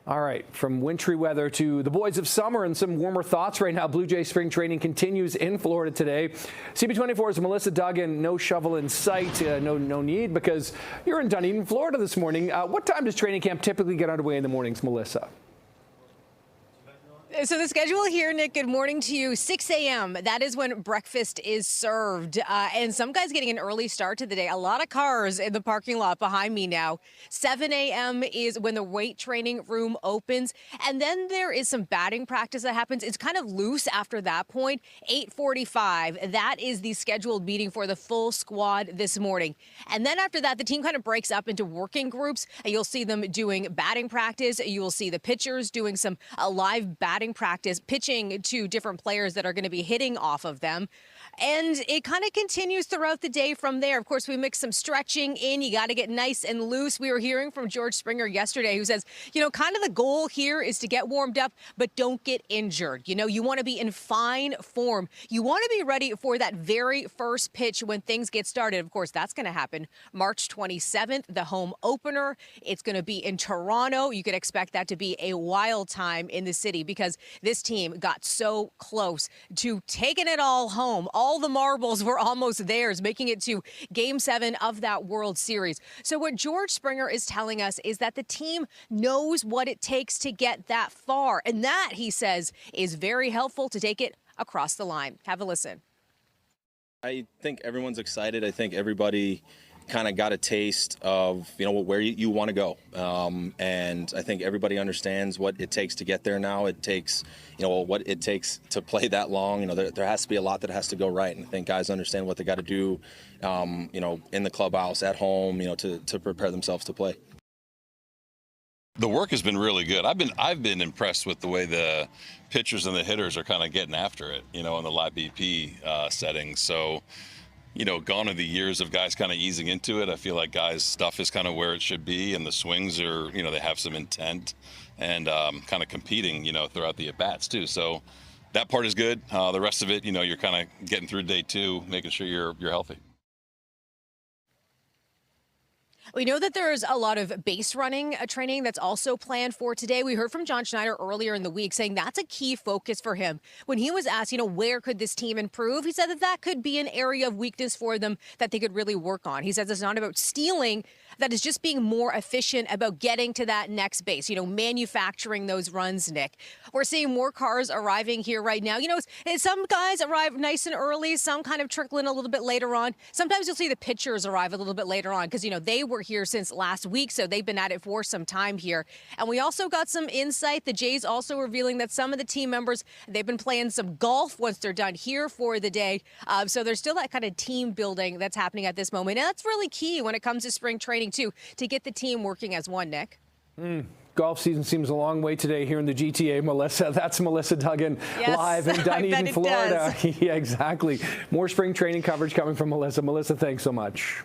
All right, from wintry weather to the boys of summer and some warmer thoughts right now. Blue Jay spring training continues in Florida today. CB24's Melissa Duggan, no shovel in sight, no need because you're in Dunedin, Florida this morning. What time does training camp typically get underway in the mornings, Melissa? So the schedule here, Nick, good morning to you. 6 a.m. That is when breakfast is served. And some guys getting an early start to the day. A lot of cars in the parking lot behind me now. 7 a.m. is when the weight training room opens. And then there is some batting practice that happens. It's kind of loose after that point. 8:45, that is the scheduled meeting for the full squad this morning. And then after that, the team kind of breaks up into working groups. You'll see them doing batting practice. You will see the pitchers doing some live batting practice, pitching to different players that are going to be hitting off of them. And it kind of continues throughout the day from there. Of course, we mix some stretching in. You got to get nice and loose. We were hearing from George Springer yesterday who says, kind of the goal here is to get warmed up, but don't get injured. You want to be in fine form. You want to be ready for that very first pitch when things get started. Of course, that's going to happen March 27th, the home opener. It's going to be in Toronto. You could expect that to be a wild time in the city because this team got so close to taking it all home. All the marbles were almost theirs, making it to Game 7 of that World Series. So what George Springer is telling us is that the team knows what it takes to get that far. And that, he says, is very helpful to take it across the line. Have a listen. I think everyone's excited. I think everybody kind of got a taste of where you want to go, and I think everybody understands what it takes to get there now. It takes what it takes to play that long. There has to be a lot that has to go right, and I think guys understand what they got to do in the clubhouse, at home, to prepare themselves to play. The work has been really good. I've been impressed with the way the pitchers and the hitters are kind of getting after it, in the live BP setting. So gone are the years of guys kind of easing into it. I feel like guys' stuff is kind of where it should be, and the swings are, they have some intent and kind of competing, throughout the at-bats too. So that part is good. The rest of it, you're kind of getting through day two, making sure you're healthy. We know that there's a lot of base running training that's also planned for today. We heard from John Schneider earlier in the week saying that's a key focus for him. When he was asked, where could this team improve? He said that could be an area of weakness for them that they could really work on. He says it's not about stealing, that is just being more efficient about getting to that next base, manufacturing those runs, Nick. We're seeing more cars arriving here right now. Some guys arrive nice and early, some kind of trickle in a little bit later on. Sometimes you'll see the pitchers arrive a little bit later on because, they were here since last week, so they've been at it for some time here. And we also got some insight. The Jays also revealing that some of the team members, they've been playing some golf once they're done here for the day. So there's still that kind of team building that's happening at this moment. And that's really key when it comes to spring training, too, to get the team working as one, Nick. Golf season seems a long way today here in the GTA, Melissa. That's Melissa Duggan, yes, live in Dunedin, Florida. Does. Yeah, exactly. More spring training coverage coming from Melissa. Melissa, thanks so much.